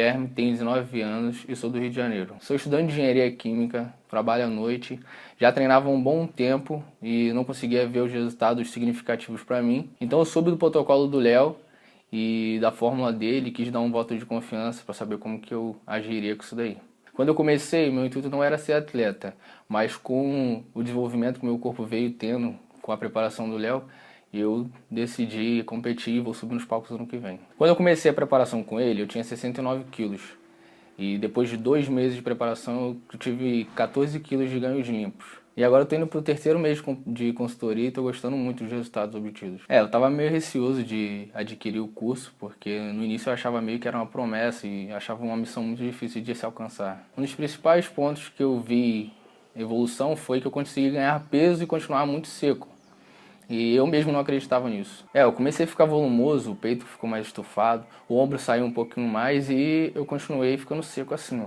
Guilherme, tenho 19 anos e sou do Rio de Janeiro. Sou estudante de engenharia química, trabalho à noite, já treinava há um bom tempo e não conseguia ver os resultados significativos para mim. Então eu soube do protocolo do Léo e da fórmula dele, quis dar um voto de confiança para saber como que eu agiria com isso daí. Quando eu comecei, meu intuito não era ser atleta, mas com o desenvolvimento que meu corpo veio tendo com a preparação do Léo, eu decidi competir e vou subir nos palcos ano que vem. Quando eu comecei a preparação com ele, eu tinha 69 quilos. E depois de 2 meses de preparação, eu tive 14 quilos de ganhos limpos. E agora eu tô indo pro terceiro mês de consultoria e tô gostando muito dos resultados obtidos. Eu tava meio receoso de adquirir o curso, porque no início eu achava meio que era uma promessa e achava uma missão muito difícil de se alcançar. Um dos principais pontos que eu vi evolução foi que eu consegui ganhar peso e continuar muito seco. E eu mesmo não acreditava nisso. Eu comecei a ficar volumoso, o peito ficou mais estufado, o ombro saiu um pouquinho mais e eu continuei ficando seco assim, ó.